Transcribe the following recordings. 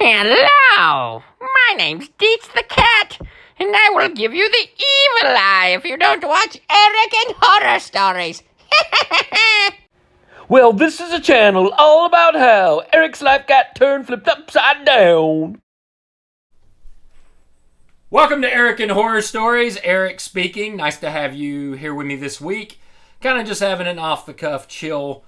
Hello! My name's Deets the Cat, and I will give you the evil eye if you don't watch Eric and Horror Stories. Well, this is a channel all about how Eric's life got turned flipped upside down. Welcome to Eric and Horror Stories. Eric speaking. Nice to have you here with me this week. Kind of just having an off-the-cuff, chill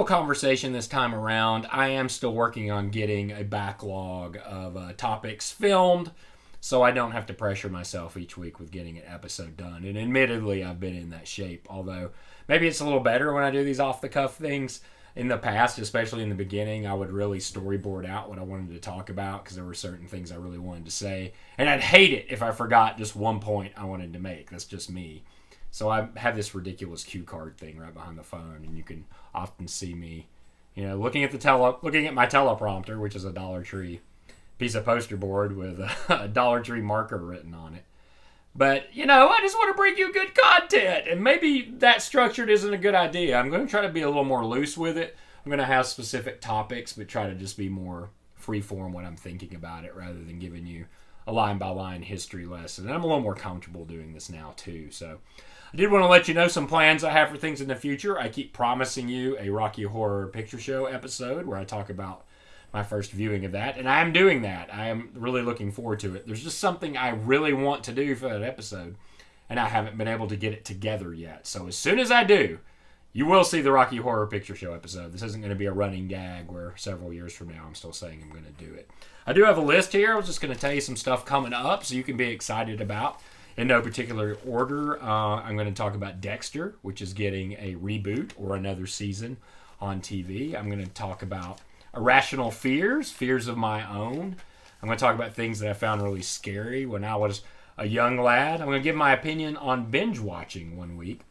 conversation this time around. I am still working on getting a backlog of topics filmed, so I don't have to pressure myself each week with getting an episode done. And admittedly, I've been in that shape, although maybe it's a little better when I do these off-the-cuff things. In the past, especially in the beginning, I would really storyboard out what I wanted to talk about because there were certain things I really wanted to say. And I'd hate it if I forgot just one point I wanted to make. That's just me. So I have this ridiculous cue card thing right behind the phone, and you can often see me, looking at my teleprompter, which is a Dollar Tree piece of poster board with a Dollar Tree marker written on it. But, I just want to bring you good content, and maybe that structured isn't a good idea. I'm going to try to be a little more loose with it. I'm going to have specific topics, but try to just be more freeform when I'm thinking about it rather than giving you a line-by-line history lesson. And I'm a little more comfortable doing this now, too. So I did want to let you know some plans I have for things in the future. I keep promising you a Rocky Horror Picture Show episode where I talk about my first viewing of that, and I am doing that. I am really looking forward to it. There's just something I really want to do for that episode, and I haven't been able to get it together yet. So as soon as I do, you will see the Rocky Horror Picture Show episode. This isn't going to be a running gag where several years from now I'm still saying I'm going to do it. I do have a list here. I was just going to tell you some stuff coming up so you can be excited about. In no particular order, I'm going to talk about Dexter, which is getting a reboot or another season on TV. I'm going to talk about irrational fears of my own. I'm going to talk about things that I found really scary when I was a young lad. I'm going to give my opinion on binge watching one week.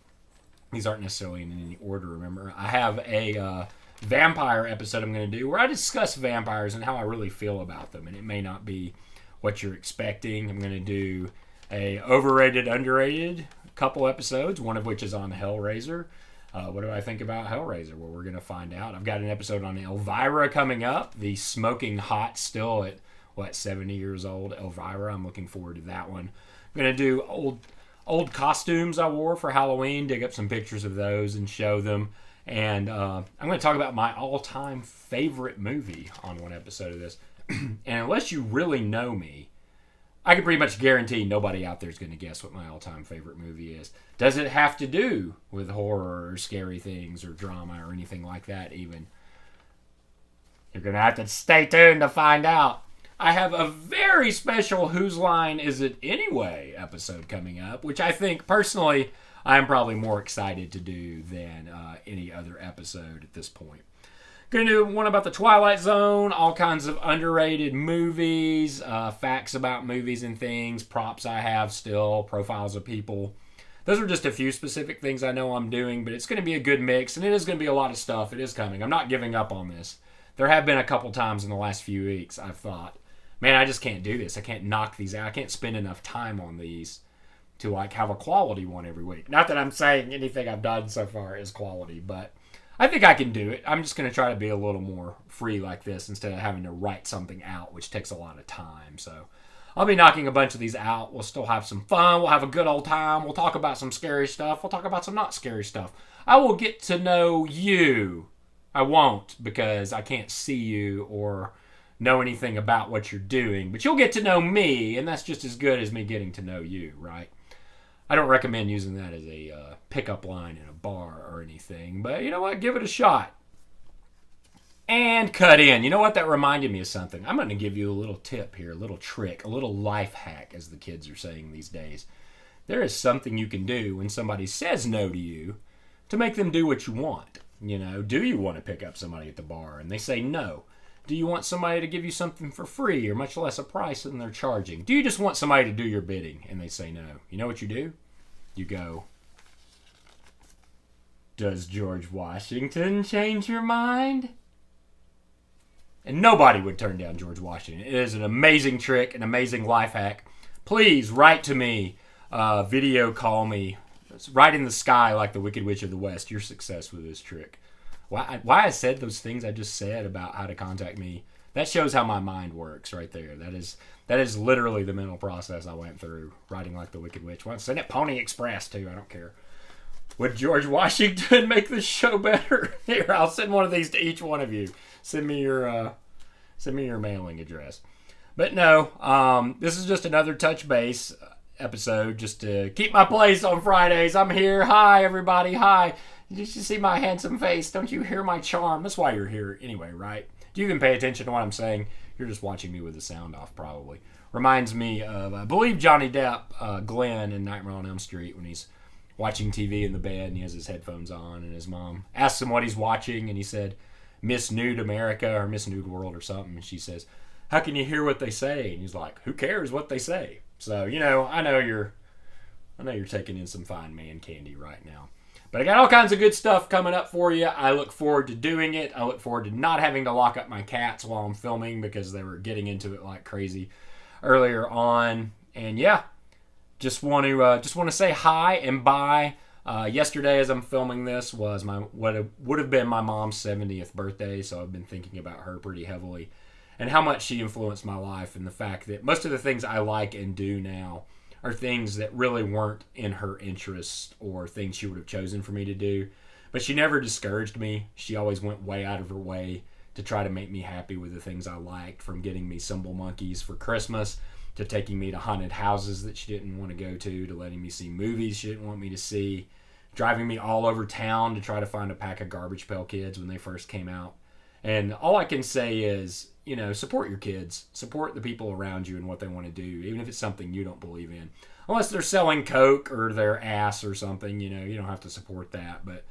These aren't necessarily in any order, remember. I have a vampire episode I'm going to do where I discuss vampires and how I really feel about them, and it may not be what you're expecting. I'm going to do a overrated, underrated couple episodes, one of which is on Hellraiser. What do I think about Hellraiser? Well, we're going to find out. I've got an episode on Elvira coming up, the smoking hot, still at 70 years old Elvira. I'm looking forward to that one. I'm going to do old costumes I wore for Halloween, dig up some pictures of those and show them. And I'm going to talk about my all-time favorite movie on one episode of this. And unless you really know me, I can pretty much guarantee nobody out there is going to guess what my all-time favorite movie is. Does it have to do with horror or scary things or drama or anything like that even? You're going to have to stay tuned to find out. I have a very special Whose Line Is It Anyway episode coming up, which I think, personally, I'm probably more excited to do than any other episode at this point. Going to do one about the Twilight Zone, all kinds of underrated movies, facts about movies and things, props I have still, profiles of people. Those are just a few specific things I know I'm doing, but it's going to be a good mix, and it is going to be a lot of stuff. It is coming. I'm not giving up on this. There have been a couple times in the last few weeks I've thought, man, I just can't do this. I can't knock these out. I can't spend enough time on these to have a quality one every week. Not that I'm saying anything I've done so far is quality, but I think I can do it. I'm just going to try to be a little more free like this instead of having to write something out, which takes a lot of time. So I'll be knocking a bunch of these out. We'll still have some fun. We'll have a good old time. We'll talk about some scary stuff. We'll talk about some not scary stuff. I will get to know you. I won't because I can't see you or know anything about what you're doing. But you'll get to know me, and that's just as good as me getting to know you, right? I don't recommend using that as a pickup line in a bar or anything, but you know what? Give it a shot. And cut in. You know what? That reminded me of something. I'm going to give you a little tip here, a little trick, a little life hack, as the kids are saying these days. There is something you can do when somebody says no to you to make them do what you want. Do you want to pick up somebody at the bar and they say no? Do you want somebody to give you something for free or much less a price than they're charging? Do you just want somebody to do your bidding and they say no? You know what you do? You go, does George Washington change your mind? And nobody would turn down George Washington. It is an amazing trick, an amazing life hack. Please write to me, video call me. It's right in the sky like the Wicked Witch of the West. Your success with this trick. Why I said those things I just said about how to contact me, That shows how my mind works right there. That is literally the mental process I went through writing Like the Wicked Witch. Well, send it Pony Express too. I don't care. Would George Washington make the show better? Here, I'll send one of these to each one of you. Send me your mailing address. But no, this is just another touch base episode just to keep my place on Fridays. I'm here. Hi, everybody. Hi. Did you see my handsome face? Don't you hear my charm? That's why you're here anyway, right? Do you even pay attention to what I'm saying? You're just watching me with the sound off, probably. Reminds me of, I believe, Johnny Depp, Glenn in Nightmare on Elm Street, when he's watching TV in the bed and he has his headphones on, and his mom asks him what he's watching, and he said, Miss Nude America or Miss Nude World or something, and she says, how can you hear what they say? And he's like, who cares what they say? So, I know you're taking in some fine man candy right now. But I got all kinds of good stuff coming up for you. I look forward to doing it. I look forward to not having to lock up my cats while I'm filming because they were getting into it like crazy earlier on. And yeah, just want to say hi and bye. Yesterday, as I'm filming this, was what would have been my mom's 70th birthday. So I've been thinking about her pretty heavily and how much she influenced my life, and the fact that most of the things I like and do now are things that really weren't in her interest or things she would have chosen for me to do. But she never discouraged me. She always went way out of her way to try to make me happy with the things I liked, from getting me Symbol Monkeys for Christmas, to taking me to haunted houses that she didn't want to go to letting me see movies she didn't want me to see, driving me all over town to try to find a pack of Garbage Pail Kids when they first came out. And all I can say is, support your kids. Support the people around you and what they want to do, even if it's something you don't believe in. Unless they're selling coke or their ass or something, you don't have to support that. But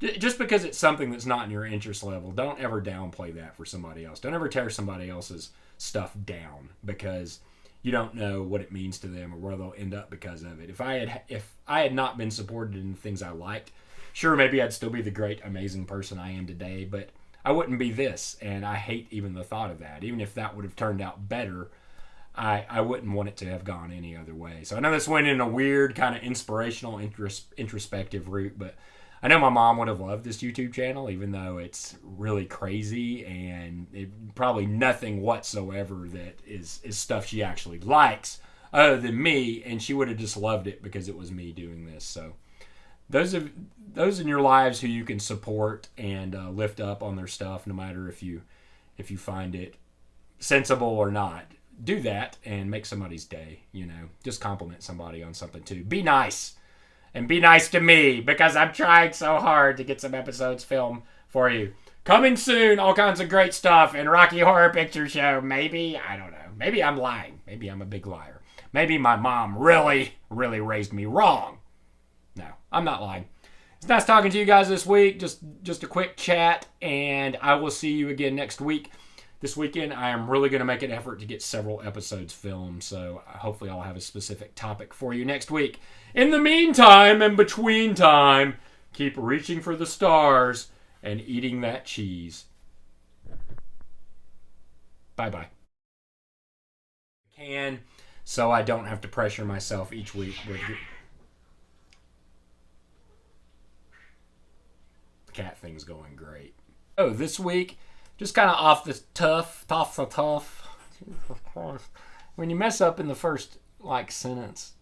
just because it's something that's not in your interest level, don't ever downplay that for somebody else. Don't ever tear somebody else's stuff down because you don't know what it means to them or where they'll end up because of it. If I had not been supported in the things I liked, sure, maybe I'd still be the great, amazing person I am today, but I wouldn't be this, and I hate even the thought of that. Even if that would have turned out better, I wouldn't want it to have gone any other way. So I know this went in a weird kind of inspirational, introspective route, but I know my mom would have loved this YouTube channel, even though it's really crazy and probably nothing whatsoever that is stuff she actually likes other than me, and she would have just loved it because it was me doing this. So those in your lives who you can support and lift up on their stuff, no matter if you find it sensible or not, do that and make somebody's day. Just compliment somebody on something too. Be nice, and be nice to me because I'm trying so hard to get some episodes filmed for you. Coming soon, all kinds of great stuff, and Rocky Horror Picture Show. Maybe, I don't know. Maybe I'm lying. Maybe I'm a big liar. Maybe my mom really, really raised me wrong. No, I'm not lying. It's nice talking to you guys this week. Just a quick chat, and I will see you again next week. This weekend, I am really going to make an effort to get several episodes filmed, so hopefully I'll have a specific topic for you next week. In the meantime, and between time, keep reaching for the stars and eating that cheese. Bye-bye. So I don't have to pressure myself each week with cat thing's going great. Oh, this week, just kind of off the tough. Jesus Christ. When you mess up in the first, sentence,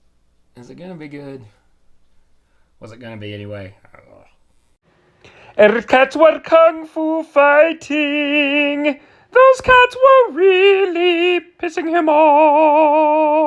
is it going to be good? Was it going to be anyway? And cats were kung fu fighting. Those cats were really pissing him off.